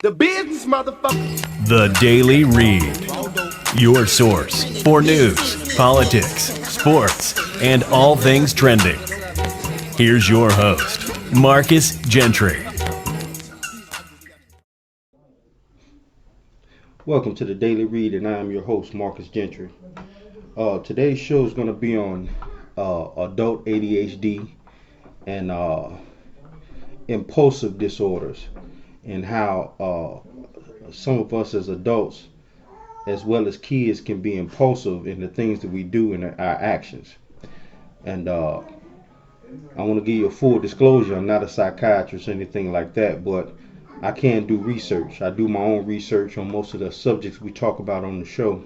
The business, motherfucker. The Daily Read. Your source for news, politics, sports, and all things trending. Here's your host, Marcus Gentry. Welcome to the Daily Read, and I am your host, Marcus Gentry. Today's show is going to be on adult ADHD and impulsive disorders, and how some of us as adults, as well as kids, can be impulsive in the things that we do and our actions. And I want to give you a full disclosure. I'm not a psychiatrist or anything like that, but I can do research. I do my own research on most of the subjects we talk about on the show.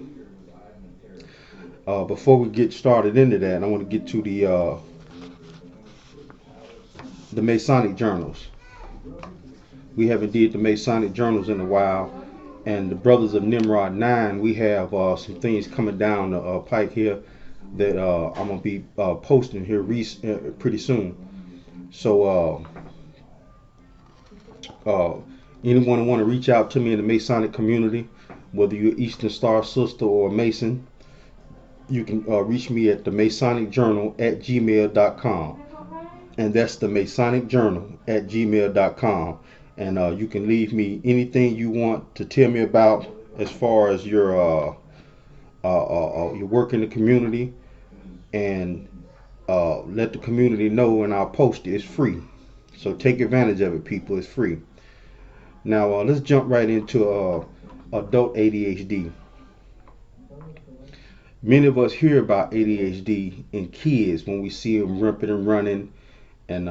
Before we get started into that, I want to get to the Masonic journals. We haven't did the Masonic journals in a while, and the Brothers of Nimrod 9, we have some things coming down the pike here that I'm going to be posting here pretty soon. So anyone want to reach out to me in the Masonic community, whether you're Eastern Star Sister or Mason, you can reach me at the Masonic Journal at gmail.com. And that's the Masonic Journal at gmail.com. And you can leave me anything you want to tell me about as far as your work in the community, and let the community know, and I'll post it. It's free. So take advantage of it, people. It's free. Now let's jump right into adult ADHD. Many of us hear about ADHD in kids when we see them ripping and running and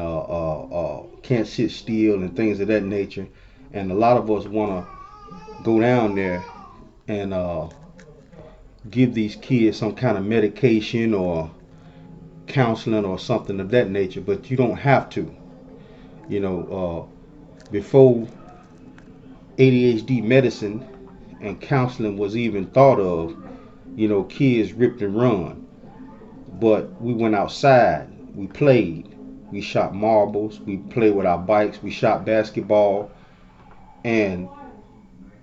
can't sit still and things of that nature. And a lot of us want to go down there and give these kids some kind of medication or counseling or something of that nature, but you don't have to. Before ADHD medicine and counseling was even thought of, kids ripped and run. But we went outside, we played. We shot marbles, we played with our bikes, we shot basketball, and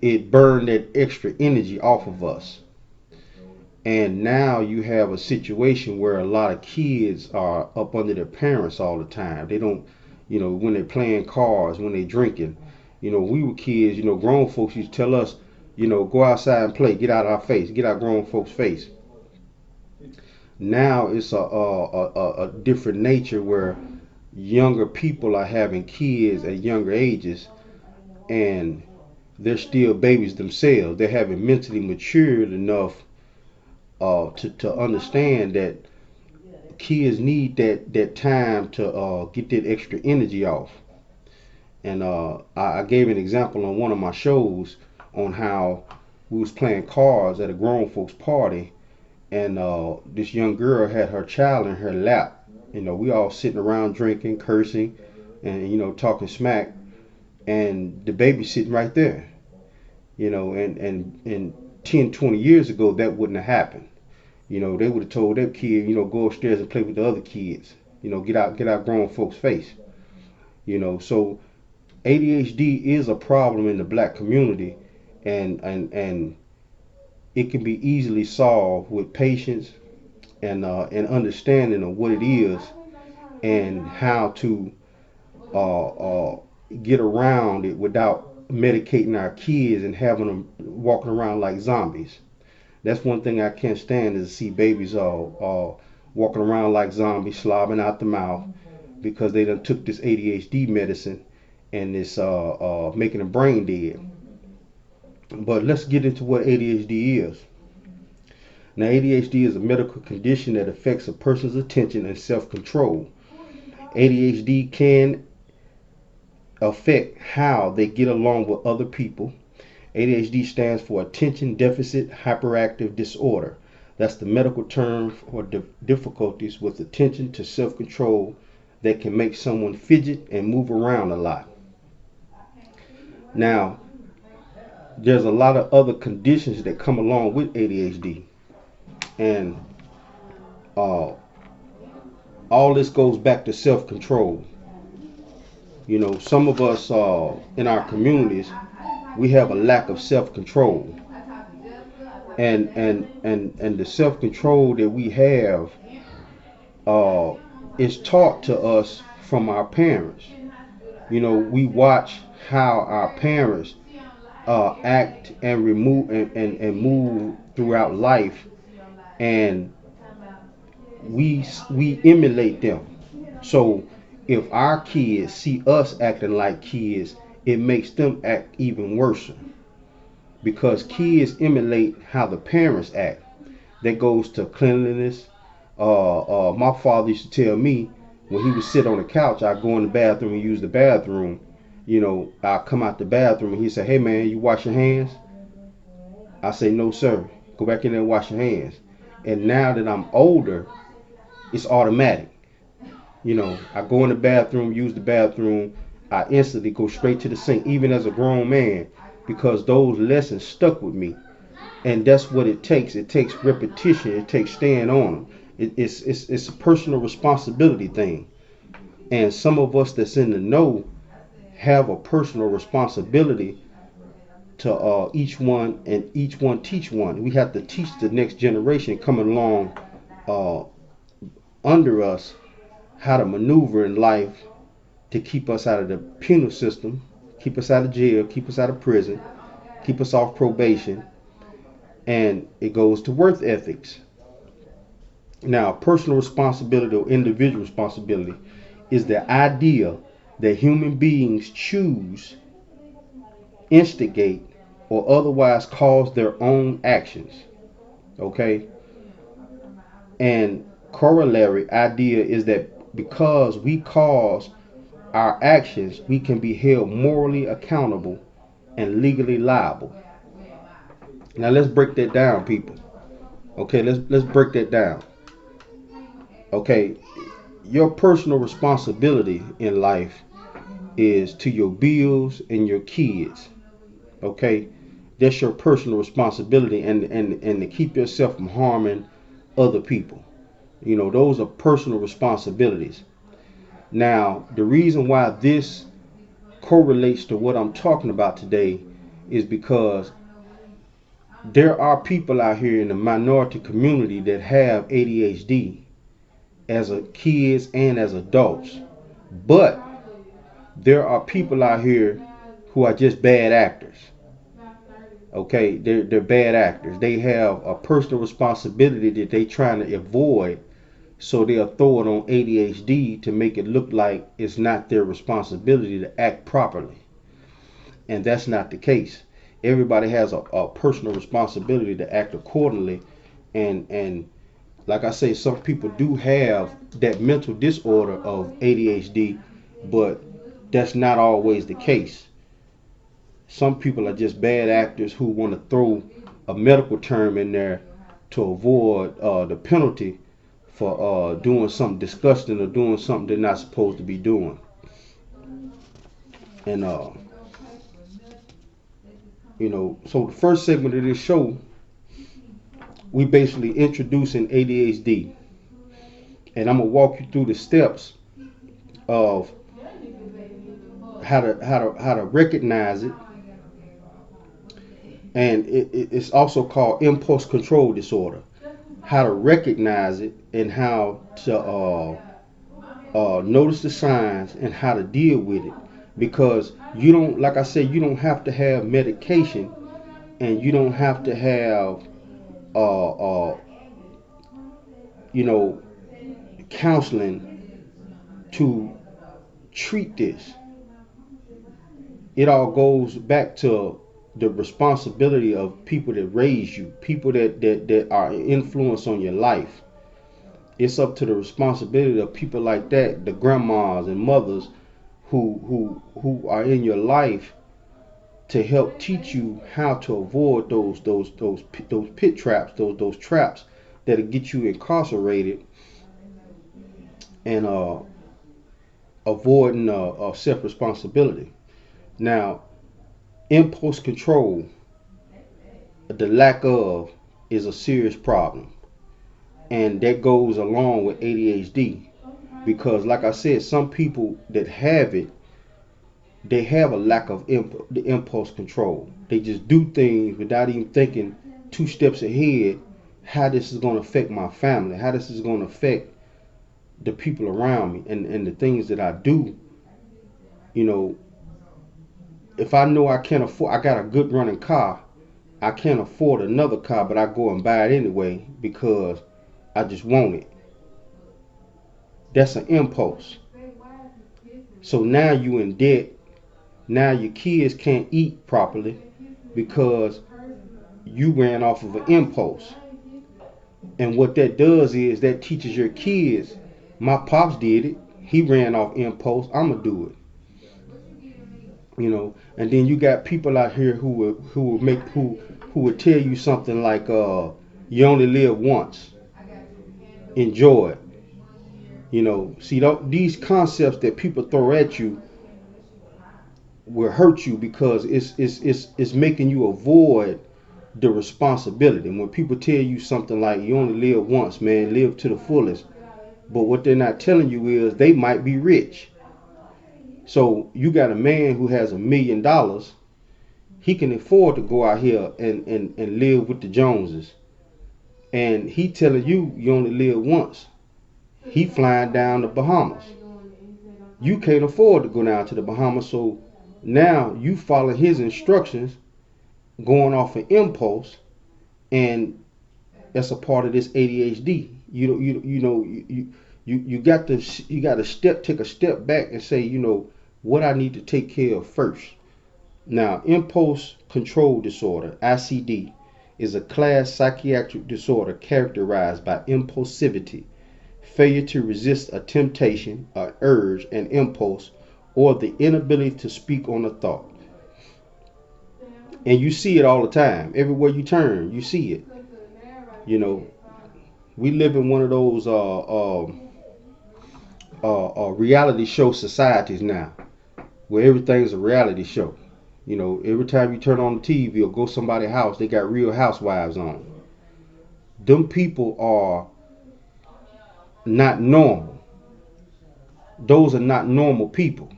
it burned that extra energy off of us. And now you have a situation where a lot of kids are up under their parents all the time. They don't, when they're playing cards, when they're drinking. When we were kids, grown folks used to tell us, go outside and play, get out of our face, get out grown folks' face. Now it's a different nature where younger people are having kids at younger ages, and they're still babies themselves. They haven't mentally matured enough to understand that kids need that time to get that extra energy off. And I gave an example on one of my shows on how we was playing cards at a grown folks party, and this young girl had her child in her lap. We all sitting around drinking, cursing, and talking smack, and the baby sitting right there. And 10, 20 years ago that wouldn't have happened. They would have told that kid, go upstairs and play with the other kids. Get out grown folks' face. So ADHD is a problem in the black community, and it can be easily solved with patience and understanding of what it is and how to get around it without medicating our kids and having them walking around like zombies. That's one thing I can't stand, is to see babies walking around like zombies, slobbing out the mouth, because they done took this ADHD medicine and it's making them brain dead. But let's get into what ADHD is. Now, ADHD is a medical condition that affects a person's attention and self-control. ADHD can affect how they get along with other people. ADHD stands for Attention Deficit Hyperactive Disorder. That's the medical term for difficulties with attention to self-control that can make someone fidget and move around a lot. Now, there's a lot of other conditions that come along with ADHD. And all this goes back to self-control. Some of us in our communities we have a lack of self-control. And the self-control that we have uh, is taught to us from our parents. We watch how our parents act and remove and move throughout life, and we emulate them. So if our kids see us acting like kids, it makes them act even worse, because kids emulate how the parents act. That goes to cleanliness. My father used to tell me when he would sit on the couch, I'd go in the bathroom and use the bathroom. I'd come out the bathroom and he'd say, "Hey man, you wash your hands?" I say, "No sir, go back in there and wash your hands." And now that I'm older, it's automatic. I go in the bathroom, use the bathroom, I instantly go straight to the sink, even as a grown man, because those lessons stuck with me. And that's what it takes. It takes repetition. It takes staying on them. It's a personal responsibility thing. And some of us that's in the know have a personal responsibility to each one, and each one teach one. We have to teach the next generation coming along uh, under us how to maneuver in life to keep us out of the penal system, keep us out of jail, keep us out of prison, keep us off probation. And it goes to worth ethics. Now, personal responsibility or individual responsibility is the idea that human beings choose, instigate, or otherwise cause their own actions. Okay? And corollary idea is that because we cause our actions, we can be held morally accountable and legally liable. Now let's break that down, people. Okay, let's break that down. Okay, your personal responsibility in life is to your bills and your kids. Okay, that's your personal responsibility, and to keep yourself from harming other people. Those are personal responsibilities. Now, the reason why this correlates to what I'm talking about today is because there are people out here in the minority community that have ADHD as a kids and as adults. But there are people out here who are just bad actors. Okay, they're bad actors. They have a personal responsibility that they trying to avoid, so they'll throw it on ADHD to make it look like it's not their responsibility to act properly. And that's not the case. Everybody has a personal responsibility to act accordingly. And like I say, some people do have that mental disorder of ADHD, but that's not always the case. Some people are just bad actors who want to throw a medical term in there to avoid the penalty for doing something disgusting or doing something they're not supposed to be doing. And so the first segment of this show, we basically introducing ADHD, and I'm gonna walk you through the steps of how to recognize it. And it's also called impulse control disorder. How to recognize it and how to notice the signs and how to deal with it. Because you don't, like I said, you don't have to have medication, and you don't have to have, counseling to treat this. It all goes back to the responsibility of people that raise you, people that are an influence on your life. It's up to the responsibility of people like that, the grandmas and mothers who are in your life, to help teach you how to avoid those pit traps, those traps that'll get you incarcerated, and avoiding self responsibility. Now, impulse control, the lack of, is a serious problem, and that goes along with ADHD, because like I said, some people that have it they have a lack of the impulse control. They just do things without even thinking 2 steps ahead how this is going to affect my family, how this is going to affect the people around me, and the things that I do. You know, if I know I can't afford, I got a good running car, I can't afford another car, but I go and buy it anyway because I just want it. That's an impulse. So now you in debt. Now your kids can't eat properly because you ran off of an impulse. And what that does is that teaches your kids, my pops did it. He ran off impulse. I'ma do it. And then you got people out here who would tell you something like you only live once. Enjoy it. See these concepts that people throw at you will hurt you because it's making you avoid the responsibility. When people tell you something like you only live once, man, live to the fullest. But what they're not telling you is they might be rich. So you got a man who has $1 million. He can afford to go out here and live with the Joneses. And he telling you only live once. He flying down the Bahamas. You can't afford to go down to the Bahamas. So now you follow his instructions, going off an impulse, and that's a part of this ADHD. You got to take a step back and say, what I need to take care of first. Now, impulse control disorder, ICD, is a class psychiatric disorder characterized by impulsivity, failure to resist a temptation, an urge, an impulse, or the inability to speak on a thought. And you see it all the time. Everywhere you turn, you see it. We live in one of those reality show societies now, where everything's a reality show. Every time you turn on the TV or go to somebody's house, they got Real Housewives on. Them people are not normal. Those are not normal people.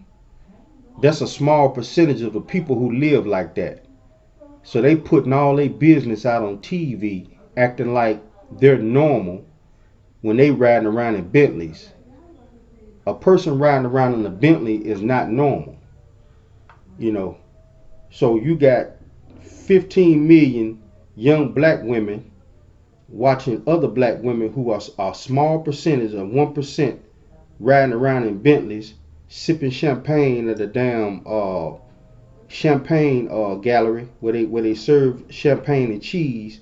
That's a small percentage of the people who live like that. So they putting all their business out on TV, acting like they're normal when they riding around in Bentleys. A person riding around in a Bentley is not normal. So you got 15 million young black women watching other black women who are a small percentage of 1% riding around in Bentleys, sipping champagne at a damn champagne gallery where they serve champagne and cheese.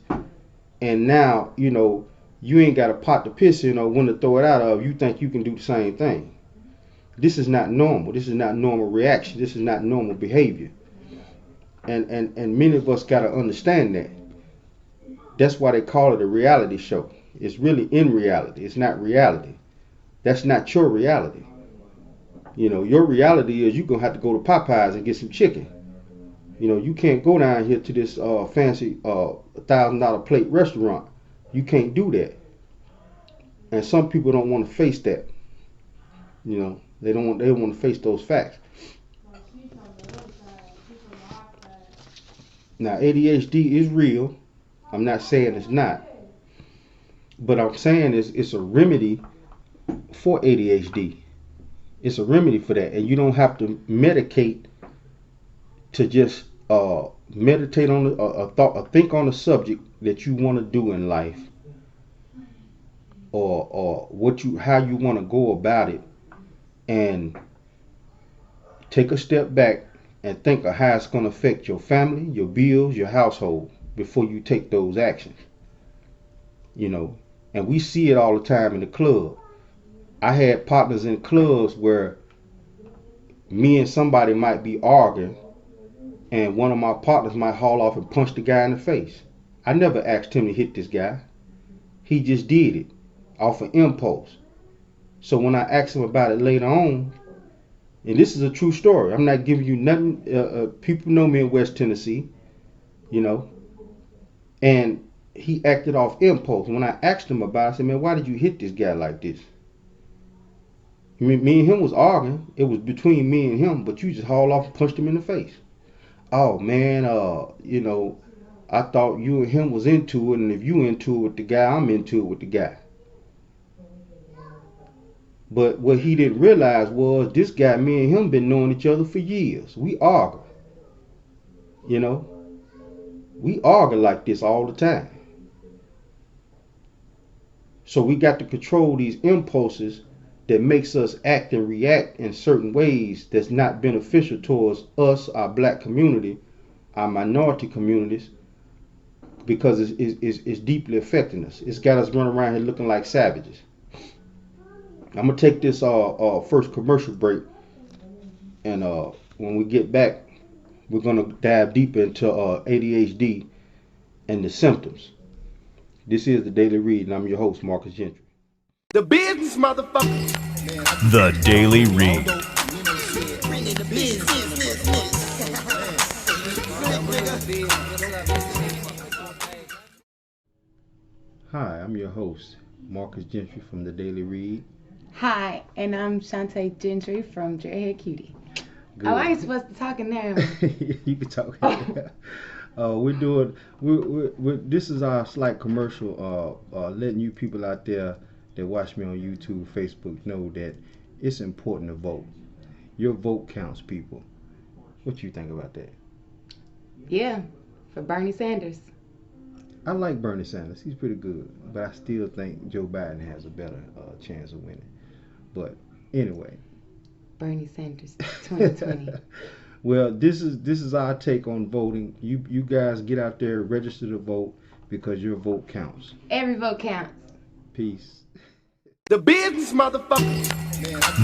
And now you ain't got a pot to piss in or when to throw it out of. You think you can do the same thing. This is not normal. This is not normal reaction. This is not normal behavior. And many of us got to understand that. That's why they call it a reality show. It's really in reality. It's not reality. That's not your reality. Your reality is you're going to have to go to Popeyes and get some chicken. You can't go down here to this fancy $1,000 plate restaurant. You can't do that. And some people don't want to face that. They don't want to face those facts. Now, ADHD is real. I'm not saying it's not. But I'm saying it's a remedy for ADHD. It's a remedy for that. And you don't have to medicate to just meditate on or think on a subject that you want to do in life, or how you want to go about it, and take a step back and think of how it's going to affect your family, your bills, your household before you take those actions. And we see it all the time in the club. I had partners in clubs where me and somebody might be arguing, and one of my partners might haul off and punch the guy in the face. I never asked him to hit this guy. He just did it off an impulse. So when I asked him about it later on, and this is a true story, I'm not giving you nothing. People know me in West Tennessee, and he acted off impulse. When I asked him about it, I said, man, why did you hit this guy like this? Me and him was arguing. It was between me and him, but you just hauled off and punched him in the face. Oh man, I thought you and him was into it, and if you into it with the guy, I'm into it with the guy. But what he didn't realize was this guy, me and him, been knowing each other for years. We argue, we argue like this all the time. So we got to control these impulses that makes us act and react in certain ways that's not beneficial towards us, our black community, our minority communities, because it's deeply affecting us. It's got us running around here looking like savages. I'm gonna take this first commercial break, and when we get back, we're gonna dive deeper into ADHD and the symptoms. This is the Daily Read, and I'm your host, Marcus Gentry. The business, motherfucker. The Daily Read. Hi, I'm your host, Marcus Gentry from the Daily Read. Hi, and I'm Shantae Gentry from Dreadhead Cutie. Good. Oh, I ain't supposed to talk in there. You can talk. This is our slight commercial, letting you people out there that watch me on YouTube, Facebook know that it's important to vote. Your vote counts, people. What you think about that? Yeah, for Bernie Sanders. I like Bernie Sanders. He's pretty good, but I still think Joe Biden has a better chance of winning. But anyway, Bernie Sanders 2020. Well, this is our take on voting. You guys get out there, register to vote because your vote counts. Every vote counts. Peace. The business, motherfucker.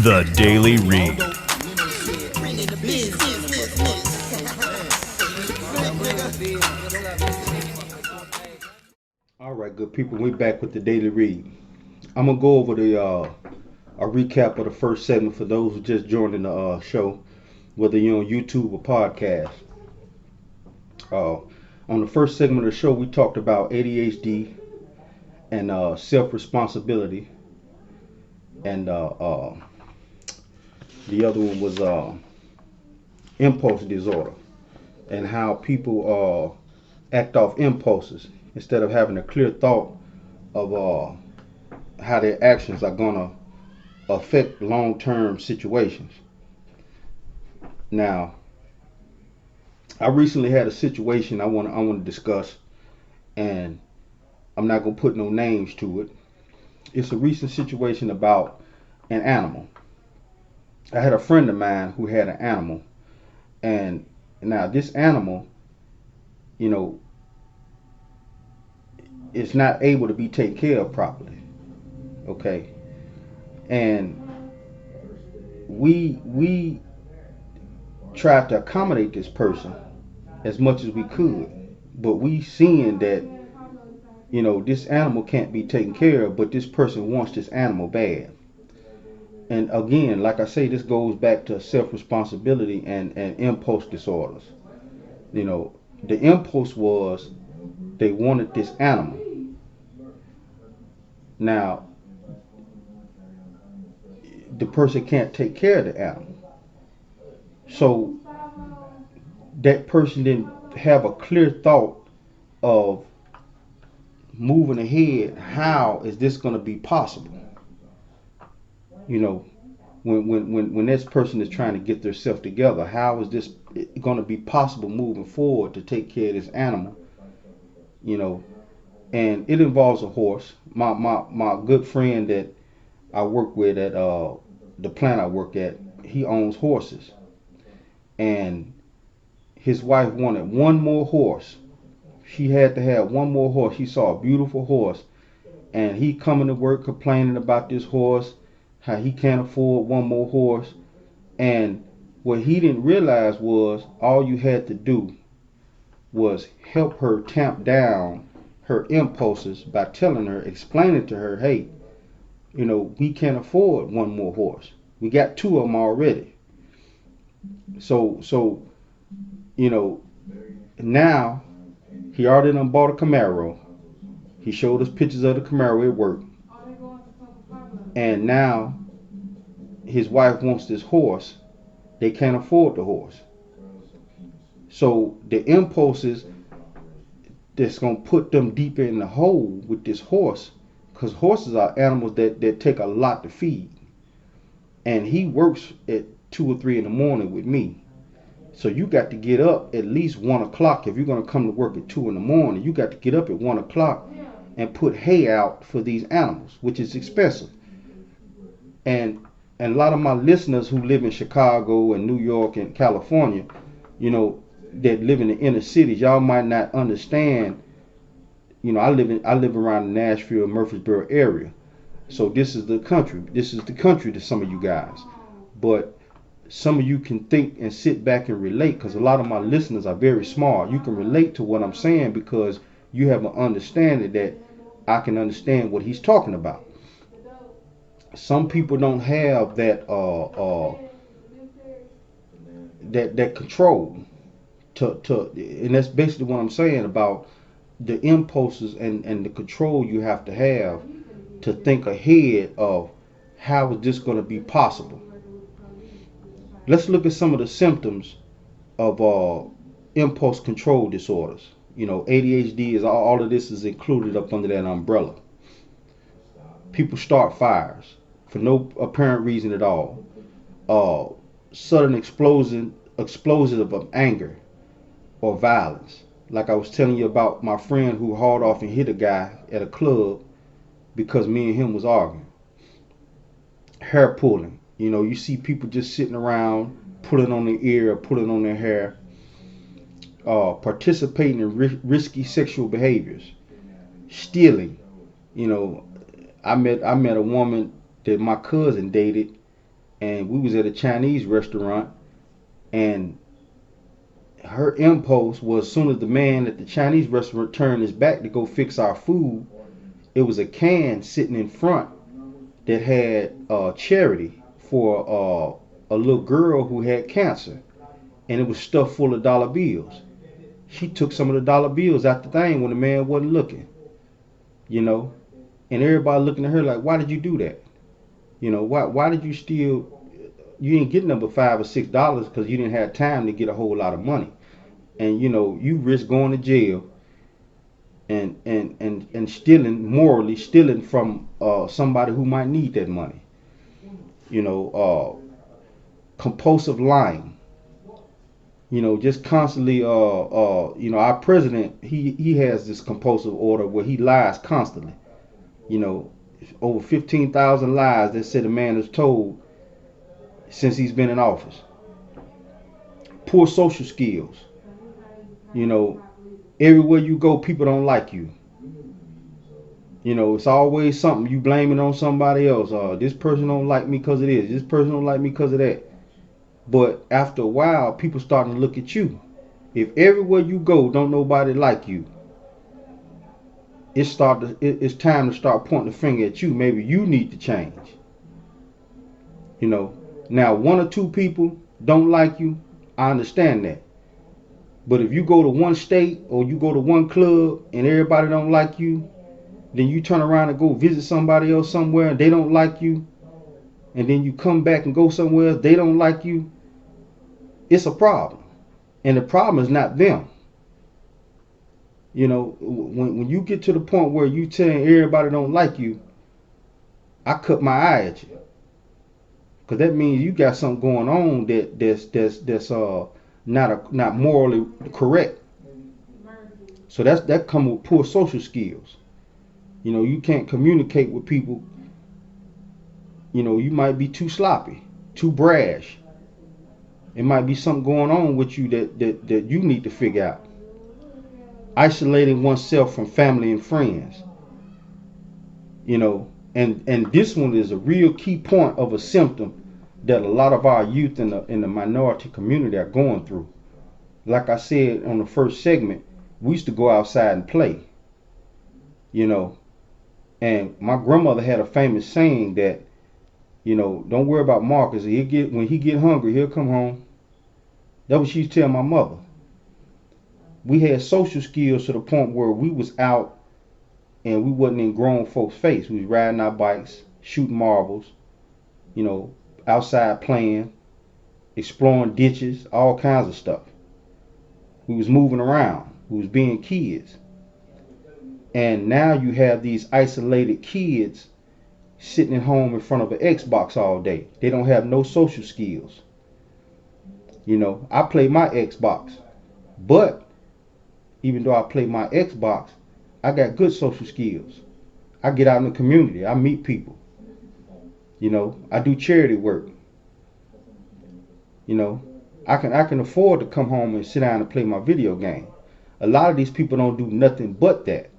The Daily Read. All right, good people. We're back with the Daily Read. I'm gonna go over a recap of the first segment for those who just joined in the show, whether you're on YouTube or podcast. On the first segment of the show, we talked about ADHD and self-responsibility, and the other one was impulse disorder, and how people act off impulses instead of having a clear thought of how their actions are gonna affect long-term situations. Now, I recently had a situation I want to discuss, and I'm not gonna put no names to it. It's a recent situation about an animal. I had a friend of mine who had an animal, and now this animal, is not able to be taken care of properly. Okay, and we tried to accommodate this person as much as we could, but we seeing that this animal can't be taken care of, but this person wants this animal bad. And again, like I say, this goes back to self-responsibility and impulse disorders. The impulse was they wanted this animal. Now, the person can't take care of the animal. So that person didn't have a clear thought of moving ahead. How is this going to be possible? When this person is trying to get themselves together, how is this going to be possible moving forward to take care of this animal? And it involves a horse. My good friend that I work with at the plant I work at, he owns horses, and his wife wanted one more horse. She had to have one more horse. She saw a beautiful horse, and he coming to work complaining about this horse, how he can't afford one more horse. And what he didn't realize was all you had to do was help her tamp down her impulses by telling her, explaining to her, hey, we can't afford one more horse. We got two of them already. So now he already done bought a Camaro. He showed us pictures of the Camaro at work. And now his wife wants this horse. They can't afford the horse. So the impulses that's going to put them deeper in the hole with this horse, because horses are animals that take a lot to feed. And he works at 2 or 3 in the morning with me. So you got to get up at least 1 o'clock. If you're going to come to work at 2 in the morning, you got to get up at 1 o'clock and put hay out for these animals, which is expensive. And a lot of my listeners who live in Chicago and New York and California, you know, that live in the inner cities, y'all might not understand. You know, I live around the Nashville, Murfreesboro area. So this is the country. This is the country to some of you guys. But some of you can think and sit back and relate, because a lot of my listeners are very smart. You can relate to what I'm saying because you have an understanding that I can understand what he's talking about. Some people don't have that that control to and that's basically what I'm saying about the impulses and the control you have to think ahead of how is this going to be possible. Let's look at some of the symptoms of impulse control disorders. You know, ADHD is all of this is included up under that umbrella. People start fires for no apparent reason at all. Sudden explosion of anger or violence. Like I was telling you about my friend who hauled off and hit a guy at a club because me and him was arguing. Hair pulling. You know, you see people just sitting around pulling on their ear or pulling on their hair. Participating in risky sexual behaviors. Stealing. You know, I met a woman that my cousin dated, and we was at a Chinese restaurant, and her impulse was, as soon as the man at the Chinese restaurant turned his back to go fix our food, it was a can sitting in front that had charity for a little girl who had cancer, and it was stuffed full of dollar bills. She took some of the dollar bills out the thing when the man wasn't looking, you know, and everybody looking at her like, why did you do that? You know, why did you steal? You didn't get number $5 or $6 because you didn't have time to get a whole lot of money. And you know, you risk going to jail and stealing, morally stealing from somebody who might need that money. You know, compulsive lying. You know, just constantly you know, our president, he has this compulsive order where he lies constantly. You know, over 15,000 lies that said a man has told since he's been in office. Poor social skills. You know, everywhere you go, people don't like you. You know, it's always something you blaming on somebody else. This person don't like me because of this. This person don't like me because of that. But after a while, people starting to look at you. If everywhere you go, don't nobody like you, it's time to start pointing the finger at you. Maybe you need to change. You know, now 1 or 2 people don't like you, I understand that. But if you go to one state or you go to one club and everybody don't like you, then you turn around and go visit somebody else somewhere and they don't like you, and then you come back and go somewhere else, they don't like you, it's a problem. And the problem is not them. You know, when you get to the point where you telling everybody don't like you, I cut my eye at you. Because that means you got something going on that's not morally correct. So that comes with poor social skills. You know, you can't communicate with people. You know, you might be too sloppy, too brash. It might be something going on with you that you need to figure out. Isolating oneself from family and friends. You know, and this one is a real key point of a symptom that a lot of our youth in the minority community are going through. Like I said on the first segment, we used to go outside and play. You know, and my grandmother had a famous saying that, you know, don't worry about Marcus. When he get hungry, he'll come home. That's what she used to tell my mother. We had social skills to the point where we was out and we wasn't in grown folks' face. We was riding our bikes, shooting marbles, you know, outside playing, exploring ditches, all kinds of stuff. We was moving around. We was being kids. And now you have these isolated kids sitting at home in front of an Xbox all day. They don't have no social skills. I play my Xbox. But even though I play my Xbox, I got good social skills. I get out in the community. I meet people. I do charity work. I can afford to come home and sit down and play my video game. A lot of these people don't do nothing but that.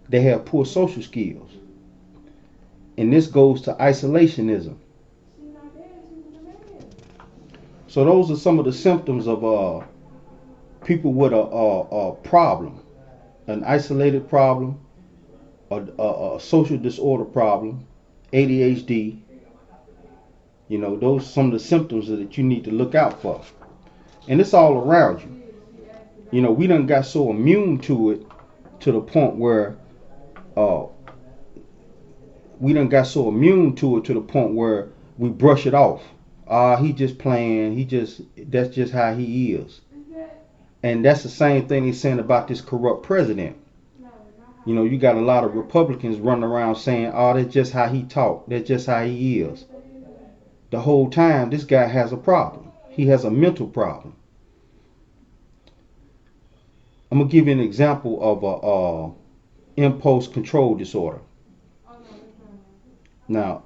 They have poor social skills. And this goes to isolationism. So those are some of the symptoms of people with a problem, an isolated problem, a social disorder problem, ADHD. Those are some of the symptoms that you need to look out for. And it's all around you. We done got so immune to it to the point where we brush it off. He just playing. That's just how he is. And that's the same thing he's saying about this corrupt president. You got a lot of Republicans running around saying, that's just how he talk. That's just how he is. The whole time, this guy has a problem. He has a mental problem. I'm going to give you an example of impulse control disorder. Now,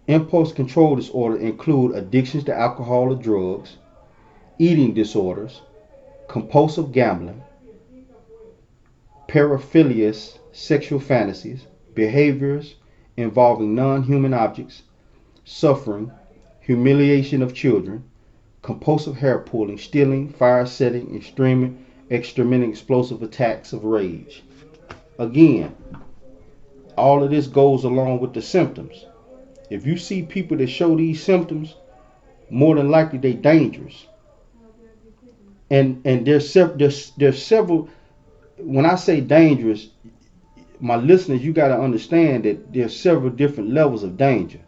impulse control disorder include addictions to alcohol or drugs, eating disorders, compulsive gambling, paraphilias, sexual fantasies, behaviors involving non-human objects, suffering, humiliation of children, compulsive hair pulling, stealing, fire setting, exterminating explosive attacks of rage. Again, all of this goes along with the symptoms. If you see people that show these symptoms, more than likely they're dangerous. And there's several. When I say dangerous, my listeners, you got to understand that there's several different levels of danger.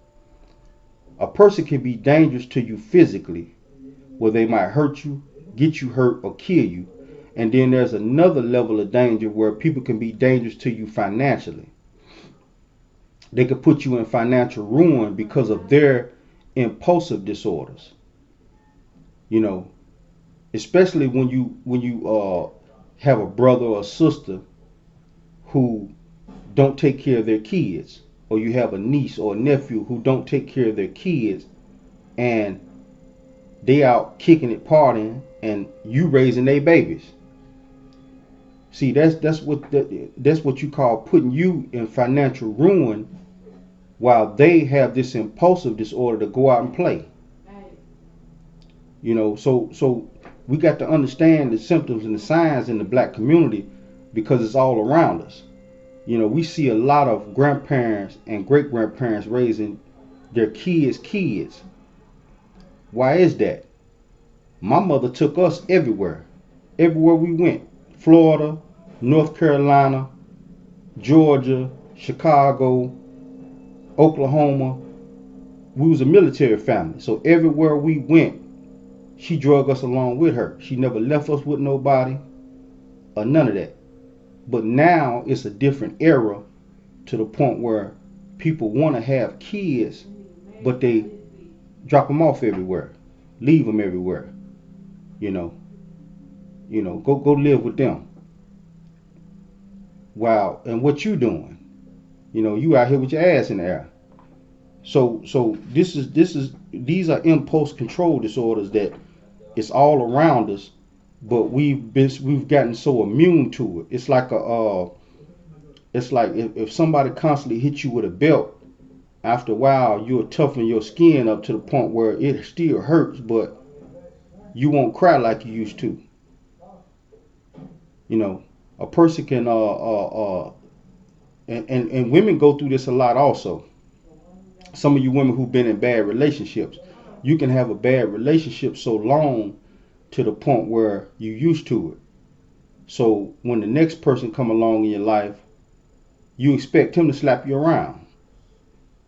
A person can be dangerous to you physically, where they might hurt you, get you hurt, or kill you. And then there's another level of danger where people can be dangerous to you financially. They could put you in financial ruin because of their impulsive disorders. Especially when you have a brother or sister who don't take care of their kids, or you have a niece or a nephew who don't take care of their kids, and they out kicking it, partying, and you raising their babies. See, that's what you call putting you in financial ruin, while they have this impulsive disorder to go out and play. So we got to understand the symptoms and the signs in the black community, because it's all around us. We see a lot of grandparents and great grandparents raising their kids. Why is that? My mother took us everywhere we went. Florida, North Carolina, Georgia, Chicago, Oklahoma. We was a military family, so everywhere we went, she drug us along with her. She never left us with nobody or none of that. But now it's a different era, to the point where people want to have kids, but they drop them off everywhere, leave them everywhere. Go live with them. Wow, and what you doing? You out here with your ass in the air. So these are impulse control disorders that it's all around us, but we've gotten so immune to it. It's like if somebody constantly hits you with a belt, after a while you'll toughen your skin up to the point where it still hurts, but you won't cry like you used to. A person can and women go through this a lot also. Some of you women who've been in bad relationships, you can have a bad relationship so long to the point where you're used to it. So when the next person come along in your life, you expect him to slap you around,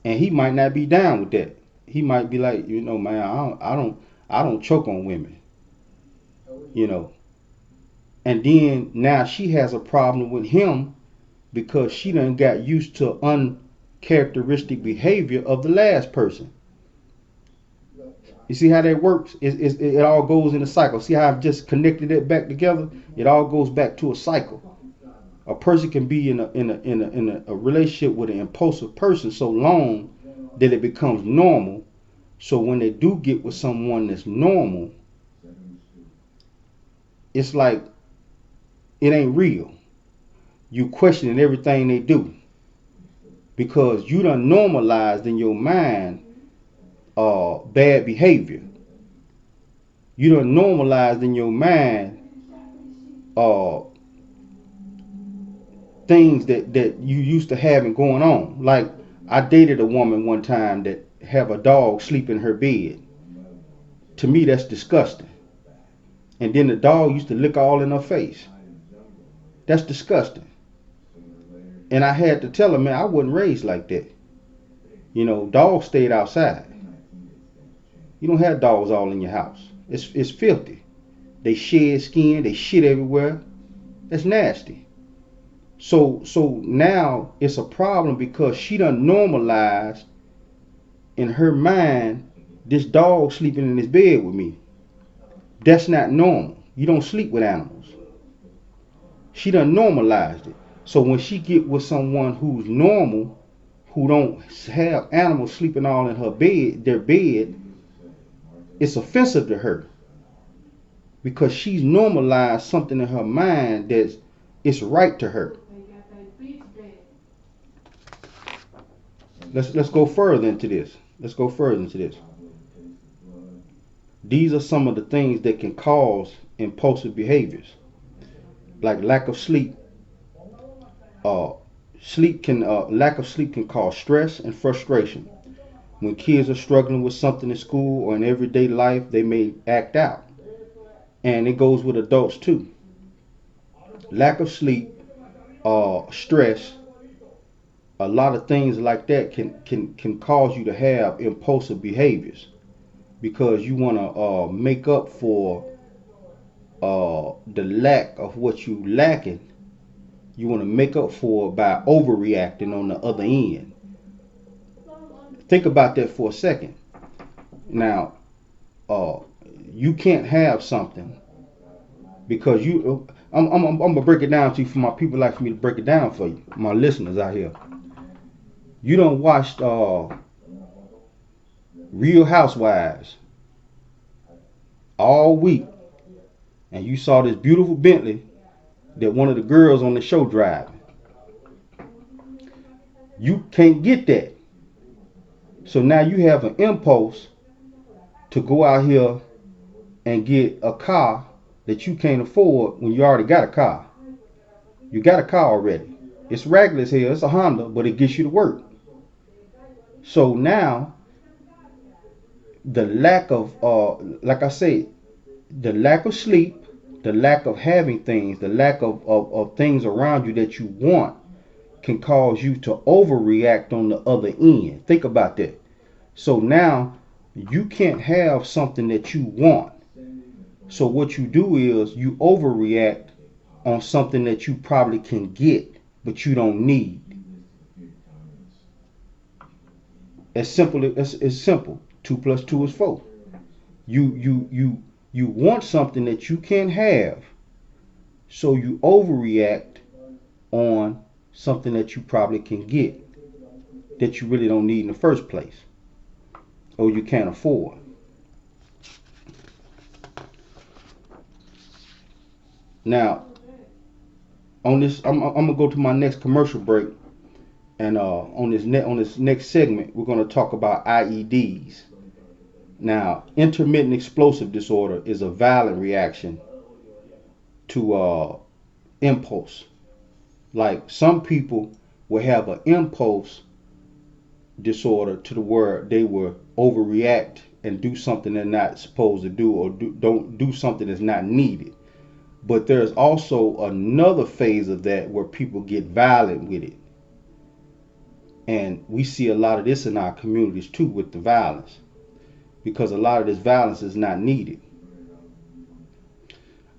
and he might not be down with that. he might be like, man, I don't choke on women, you know. And then now she has a problem with him because she done got used to uncharacteristic behavior of the last person. You see how that works? It all goes in a cycle. See how I've just connected it back together? It all goes back to a cycle. A person can be in a relationship with an impulsive person so long that it becomes normal. So when they do get with someone that's normal, it's like it ain't real. You questioning everything they do because you done normalized in your mind bad behavior. You done normalized in your mind uh, things that you used to having going on. Like I dated a woman one time that have a dog sleep in her bed. To me, that's disgusting. And then the dog used to lick all in her face. That's disgusting. And I had to tell her, man, I wasn't raised like that. Dogs stayed outside. You don't have dogs all in your house. It's filthy. They shed skin, they shit everywhere. That's nasty. So now it's a problem because she done normalized in her mind this dog sleeping in his bed with me. That's not normal. You don't sleep with animals. She done normalized it. So when she get with someone who's normal, who don't have animals sleeping all in their bed, it's offensive to her because she's normalized something in her mind that's it's right to her. Let's go further into this. These are some of the things that can cause impulsive behaviors, like lack of sleep. Lack of sleep can cause stress and frustration. When kids are struggling with something in school or in everyday life, they may act out. And it goes with adults too. Lack of sleep, stress, a lot of things like that can cause you to have impulsive behaviors because you want to make up for the lack of what you lacking. You want to make up for by overreacting on the other end. Think about that for a second. Now, you can't have something because I'm gonna break it down to you for my people like for me to break it down for you, my listeners out here. You done watched Real Housewives all week, and you saw this beautiful Bentley that one of the girls on the show driving. You can't get that. So now you have an impulse to go out here and get a car that you can't afford when you already got a car. You got a car already. It's regular as hell. It's a Honda, but it gets you to work. So now the lack of, like I said, the lack of sleep, the lack of having things, the lack of things around you that you want can cause you to overreact on the other end. Think about that. So now you can't have something that you want. So what you do is you overreact on something that you probably can get, but you don't need. It's simple. 2 plus 2 is 4. You want something that you can't have, so you overreact on something that you probably can get that you really don't need in the first place, or you can't afford. Now, on this, I'm gonna go to my next commercial break, and on this next segment, we're gonna talk about IEDs. Now, intermittent explosive disorder is a violent reaction to impulse. Like some people will have an impulse disorder to the where they will overreact and do something they're not supposed to do, or don't do something that's not needed. But there's also another phase of that where people get violent with it. And we see a lot of this in our communities too with the violence, because a lot of this violence is not needed.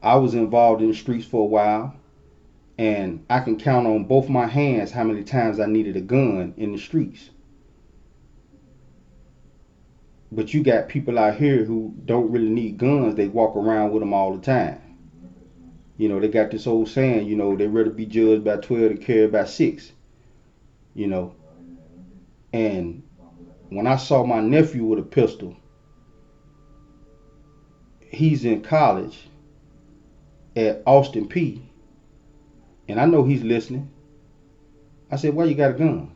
I was involved in the streets for a while, and I can count on both my hands how many times I needed a gun in the streets. But you got people out here who don't really need guns. They walk around with them all the time. You know, they got this old saying, you know, they'd rather be judged by 12 than carried by 6. You know, and when I saw my nephew with a pistol, he's in college at Austin P, and I know he's listening. I said, why you got a gun?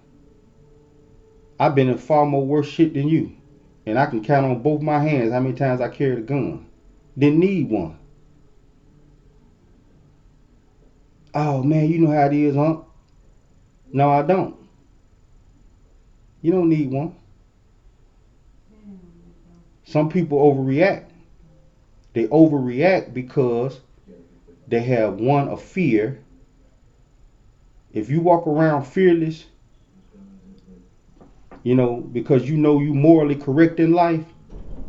I've been in far more worse shit than you, and I can count on both my hands how many times I carried a gun. Didn't need one. Oh man, you know how it is, huh? No, I don't. You don't need one. Some people overreact. They overreact because they have one, a fear. If you walk around fearless, you know, because you know you morally correct in life,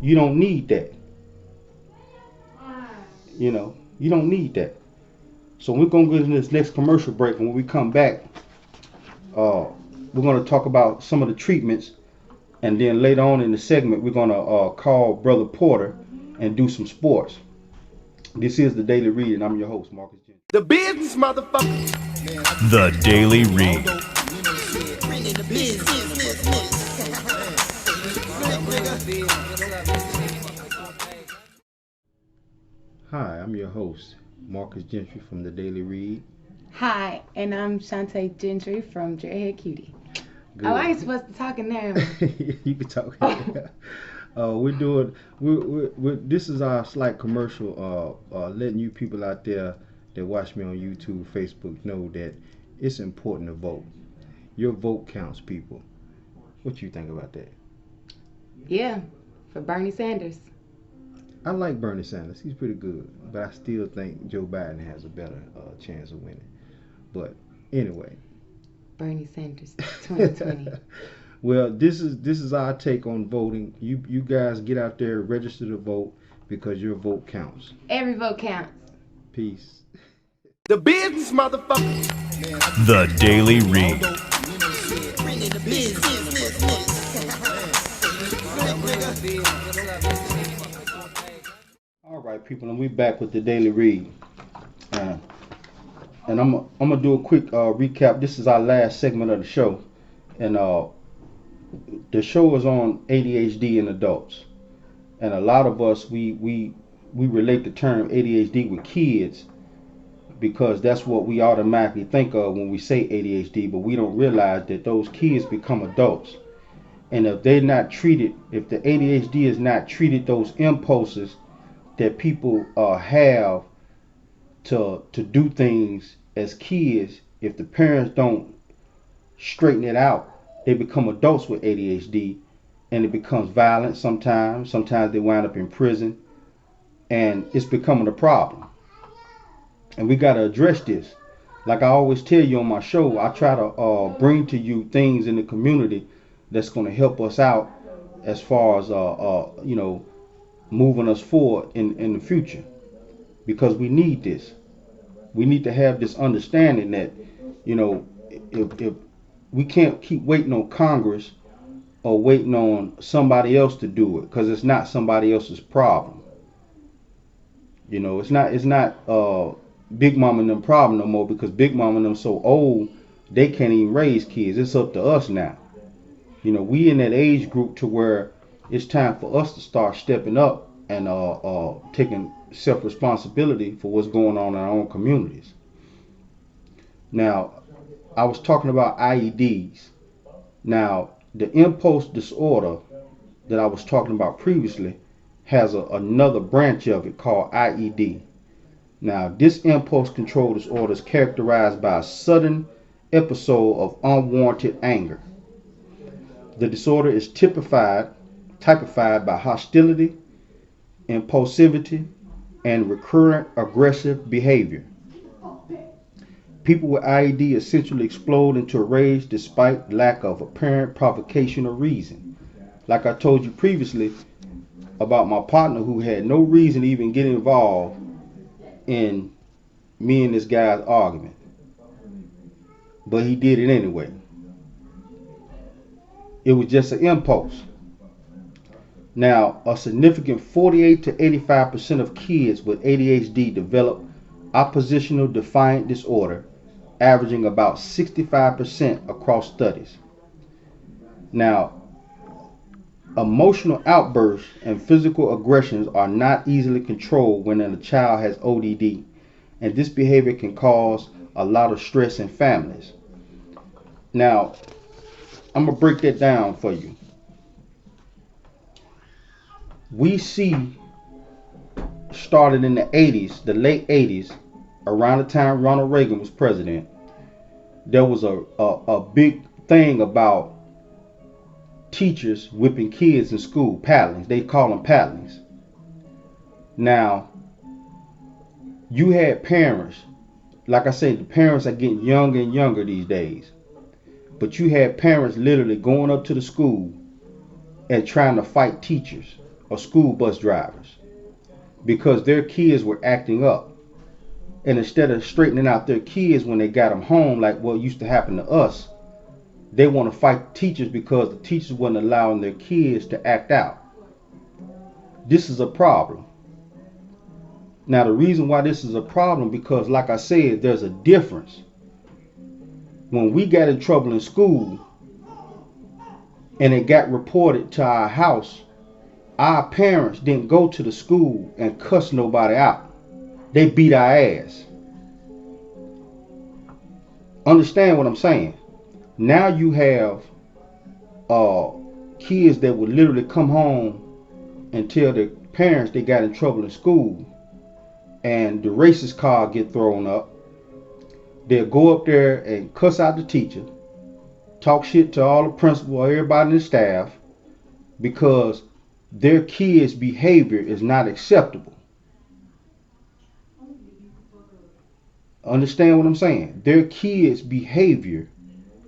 you don't need that. You know, you don't need that. So we're going to go into this next commercial break, and when we come back, we're going to talk about some of the treatments, and then later on in the segment, we're going to call Brother Porter and do some sports. This is The Daily Read, and I'm your host, Marcus Gentry. The business, motherfucker. The Daily Read. Hi, I'm your host, Marcus Gentry from The Daily Read. Hi, and I'm Shantae Gentry from Dreadhead Cutie. Good. Oh, I ain't supposed to talk in there. You can talk. This is our slight commercial, letting you people out there that watch me on YouTube, Facebook know that it's important to vote. Your vote counts, people. What you think about that? Yeah, for Bernie Sanders. I like Bernie Sanders. He's pretty good, but I still think Joe Biden has a better chance of winning. But anyway, Bernie Sanders 2020. Well, this is our take on voting. You guys get out there, register to vote, because your vote counts. Every vote counts. Peace. The business, motherfucker. The Daily Read. All right, people, and we back with the Daily Read. And I'm gonna do a quick recap. This is our last segment of the show, and the show is on ADHD in adults. And a lot of us we relate the term ADHD with kids because that's what we automatically think of when we say ADHD, but we don't realize that those kids become adults. And if they're not treated, if the ADHD is not treated, those impulses that people have to do things as kids, if the parents don't straighten it out, they become adults with ADHD, and it becomes violent sometimes. Sometimes they wind up in prison, and it's becoming a problem. And we got to address this. Like I always tell you on my show, I try to bring to you things in the community that's going to help us out as far as moving us forward in the future, because we need this. We need to have this understanding that, if we can't keep waiting on Congress or waiting on somebody else to do it, because it's not somebody else's problem. It's not Big Mama and them problem no more, because Big Mama and them so old they can't even raise kids. It's up to us now. We in that age group to where it's time for us to start stepping up and taking self-responsibility for what's going on in our own communities. Now, I was talking about IEDs. Now, the impulse disorder that I was talking about previously has another branch of it called IED. Now, this impulse control disorder is characterized by a sudden episode of unwarranted anger. The disorder is typified by hostility, impulsivity, and recurrent aggressive behavior. People with IED essentially explode into rage despite lack of apparent provocation or reason. Like I told you previously about my partner who had no reason to even get involved in me and this guy's argument. But he did it anyway. It was just an impulse. Now, a significant 48 to 85% of kids with ADHD develop oppositional defiant disorder, averaging about 65% across studies. Now, emotional outbursts and physical aggressions are not easily controlled when a child has ODD, and this behavior can cause a lot of stress in families. Now, I'm going to break that down for you. We see, started in the 80s, the late 80s, around the time Ronald Reagan was president, there was a big thing about teachers whipping kids in school, paddlings. They call them paddlings. Now, you had parents, like I said, the parents are getting younger and younger these days, but you had parents literally going up to the school and trying to fight teachers or school bus drivers because their kids were acting up. And instead of straightening out their kids when they got them home, like what used to happen to us, they want to fight teachers because the teachers wasn't allowing their kids to act out. This is a problem. Now, the reason why this is a problem, because like I said, there's a difference. When we got in trouble in school and it got reported to our house, our parents didn't go to the school and cuss nobody out. They beat our ass. Understand what I'm saying? Now you have kids that would literally come home and tell their parents they got in trouble in school, and the racist card get thrown up. They'll go up there and cuss out the teacher, talk shit to all the principal, everybody in the staff, because their kids' behavior is not acceptable. Understand what I'm saying? Their kids' behavior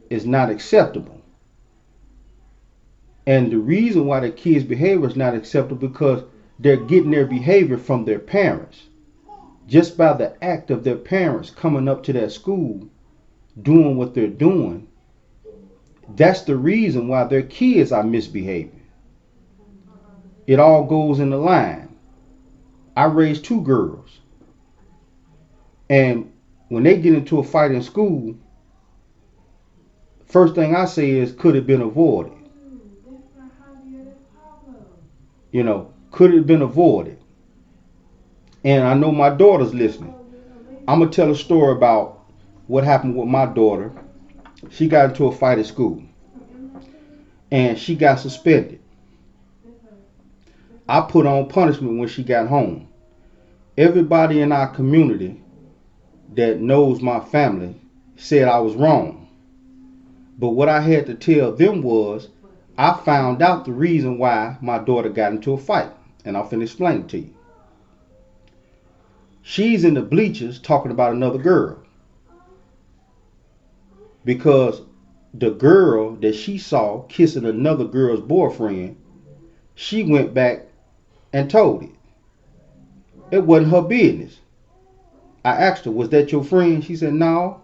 is not acceptable. And the reason why their kids' behavior is not acceptable because they're getting their behavior from their parents. Just by the act of their parents coming up to that school, doing what they're doing, that's the reason why their kids are misbehaving. It all goes in the line. I raised 2 girls. And when they get into a fight in school, first thing I say is, could it have been avoided? You know, could it have been avoided? And I know my daughter's listening. I'm going to tell a story about what happened with my daughter. She got into a fight at school. And she got suspended. I put on punishment when she got home. Everybody in our community that knows my family said I was wrong. But what I had to tell them was, I found out the reason why my daughter got into a fight. And I'm finna explain it to you. She's in the bleachers talking about another girl. Because the girl that she saw kissing another girl's boyfriend, she went back and told it. It wasn't her business. I asked her, was that your friend? She said, no.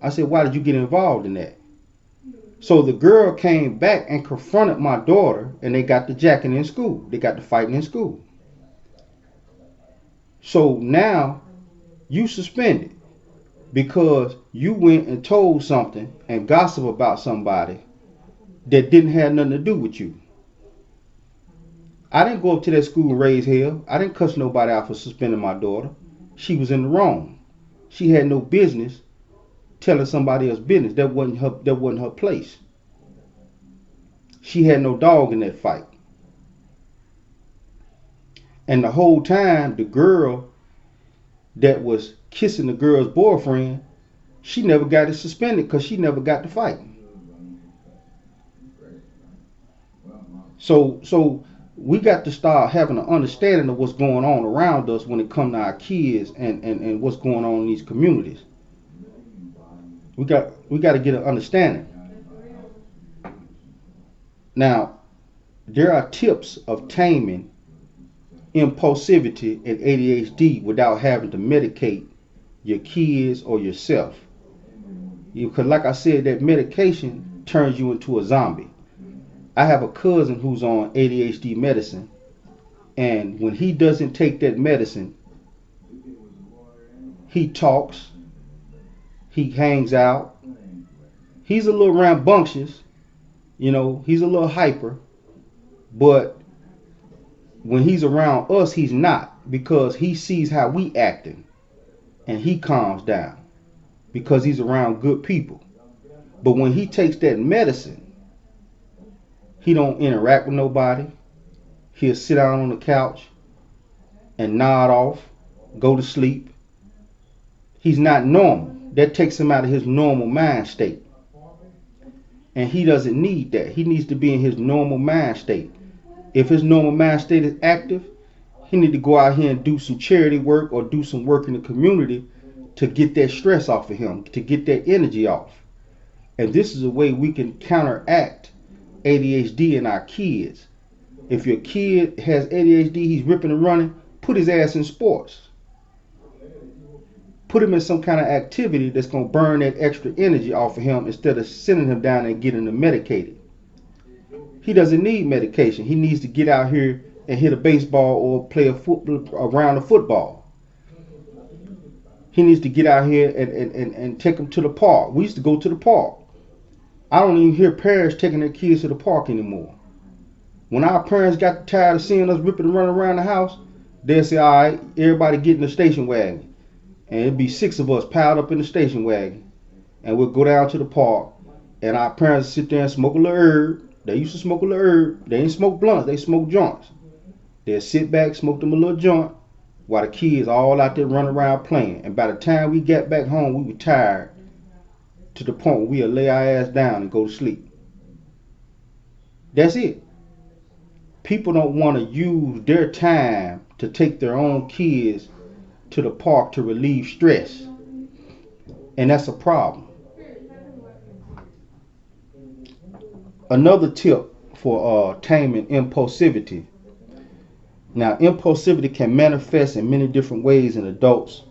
I said, why did you get involved in that? So the girl came back and confronted my daughter, and they got the jacking in school. They got the fighting in school. So now you suspended because you went and told something and gossip about somebody that didn't have nothing to do with you. I didn't go up to that school and raise hell. I didn't cuss nobody out for suspending my daughter. She was in the wrong. She had no business telling somebody else's business. That wasn't her place. She had no dog in that fight. And the whole time, the girl that was kissing the girl's boyfriend, she never got it suspended because she never got to fight. So we got to start having an understanding of what's going on around us when it comes to our kids and what's going on in these communities. We got to get an understanding. Now, there are tips of taming impulsivity and ADHD without having to medicate your kids or yourself. Because like I said, that medication turns you into a zombie. I have a cousin who's on ADHD medicine, and when he doesn't take that medicine, he talks, he hangs out, he's a little rambunctious, he's a little hyper, but when he's around us, he's not, because he sees how we acting and he calms down because he's around good people. But when he takes that medicine, he don't interact with nobody. He'll sit down on the couch and nod off, go to sleep. He's not normal. That takes him out of his normal mind state. And he doesn't need that. He needs to be in his normal mind state. If his normal mind state is active, he need to go out here and do some charity work or do some work in the community to get that stress off of him, to get that energy off. And this is a way we can counteract ADHD in our kids. If your kid has ADHD, he's ripping and running, put his ass in sports. Put him in some kind of activity that's going to burn that extra energy off of him instead of sending him down and getting him medicated. He doesn't need medication. He needs to get out here and hit a baseball or play a round of football. He needs to get out here and take him to the park. We used to go to the park. I don't even hear parents taking their kids to the park anymore. When our parents got tired of seeing us ripping and running around the house, they'd say, all right, everybody get in the station wagon. And it'd be 6 of us piled up in the station wagon. And we'd go down to the park. And our parents sit there and smoke a little herb. They used to smoke a little herb. They didn't smoke blunts. They smoked joints. They'd sit back, smoke them a little joint, while the kids all out there running around playing. And by the time we got back home, we were tired to the point where we'd lay our ass down and go to sleep. That's it. People don't want to use their time to take their own kids to the park to relieve stress. And that's a problem. Another tip for taming impulsivity. Now, impulsivity can manifest in many different ways in adults.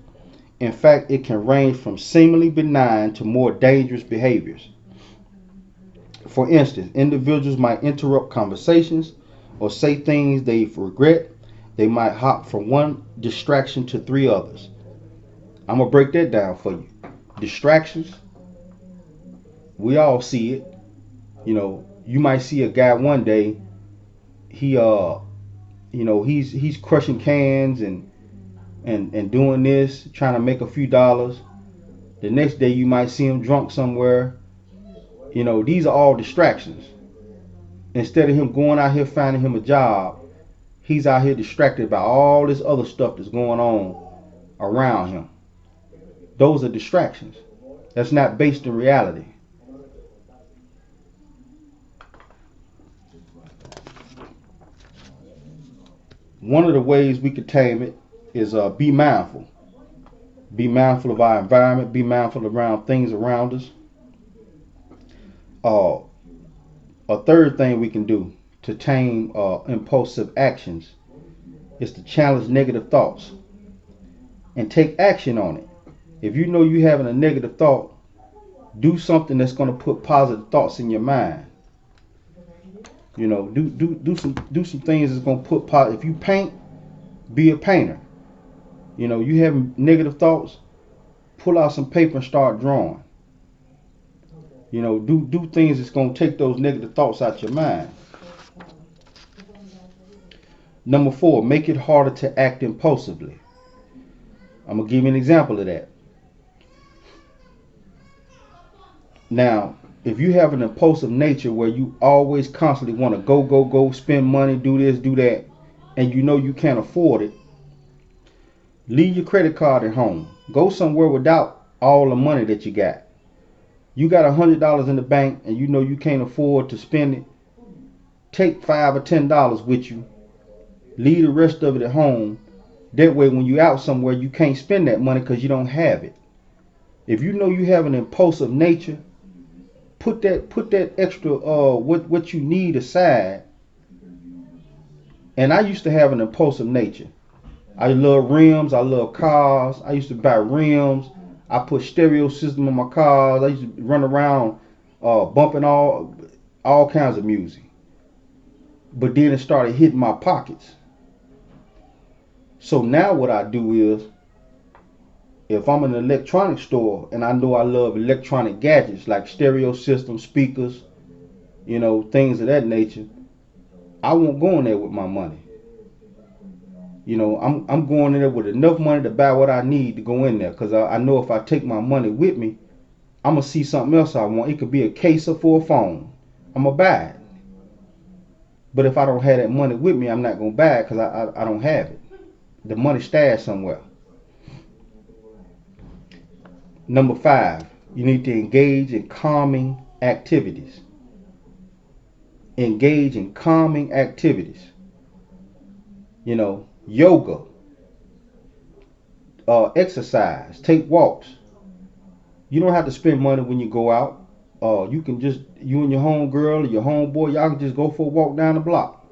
In fact, it can range from seemingly benign to more dangerous behaviors. For instance, individuals might interrupt conversations or say things they regret. They might hop from one distraction to 3 others. I'm going to break that down for you. Distractions, we all see it. You might see a guy one day, he's crushing cans and doing this, trying to make a few dollars. The next day you might see him drunk somewhere. These are all distractions. Instead of him going out here finding him a job, he's out here distracted by all this other stuff that's going on around him. Those are distractions. That's not based in reality. One of the ways we could tame it is be mindful. Be mindful of our environment. Be mindful around things around us. A third thing we can do to tame impulsive actions is to challenge negative thoughts and take action on it. If you know you're having a negative thought, do something that's going to put positive thoughts in your mind. Do some things that's going to put positive. If you paint, be a painter. You having negative thoughts, pull out some paper and start drawing. Do things that's going to take those negative thoughts out your mind. Number 4, make it harder to act impulsively. I'm going to give you an example of that. Now, if you have an impulsive nature where you always constantly want to go, spend money, do this, do that, and you can't afford it, leave your credit card at home. Go somewhere without all the money that you got. You got $100 in the bank and you can't afford to spend it. Take $5 or $10 with you. Leave the rest of it at home. That way when you're out somewhere, you can't spend that money because you don't have it. If you know you have an impulsive nature, put that extra what you need aside. And I used to have an impulsive nature. I love rims. I love cars. I used to buy rims. I put stereo system in my cars. I used to run around bumping all kinds of music. But then it started hitting my pockets. So now what I do is, if I'm in an electronics store and I know I love electronic gadgets like stereo systems, speakers, things of that nature, I won't go in there with my money. I'm going in there with enough money to buy what I need to go in there, because I know if I take my money with me, I'm going to see something else I want. It could be a case for a phone. I'm going to buy it. But if I don't have that money with me, I'm not going to buy it because I don't have it. The money stashed somewhere. Number 5, you need to engage in calming activities. Engage in calming activities. Yoga, exercise, take walks. You don't have to spend money when you go out. You can just, you and your homegirl or your homeboy, y'all can just go for a walk down the block.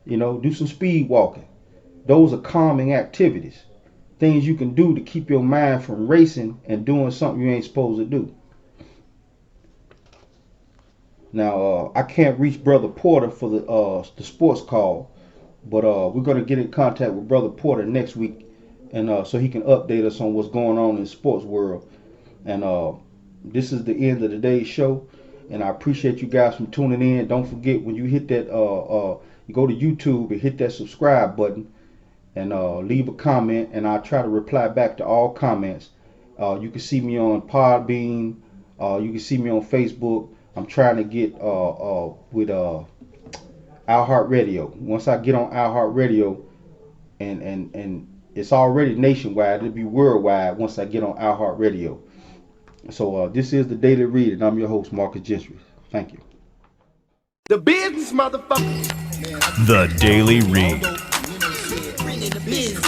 Do some speed walking. Those are calming activities. Things you can do to keep your mind from racing and doing something you ain't supposed to do. Now, I can't reach Brother Porter for the sports call, but we're going to get in contact with Brother Porter next week, and so he can update us on what's going on in the sports world. And this is the end of today's show, and I appreciate you guys from tuning in. Don't forget, when you hit that, you go to YouTube and hit that subscribe button, and leave a comment, and I'll try to reply back to all comments. You can see me on Podbean. You can see me on Facebook. I'm trying to get with iHeartRadio. Once I get on iHeartRadio, and it's already nationwide, it'll be worldwide once I get on iHeartRadio. So this is the Daily Read, and I'm your host, Marcus Gentry. Thank you. The business, motherfucker. The Daily Read. Business.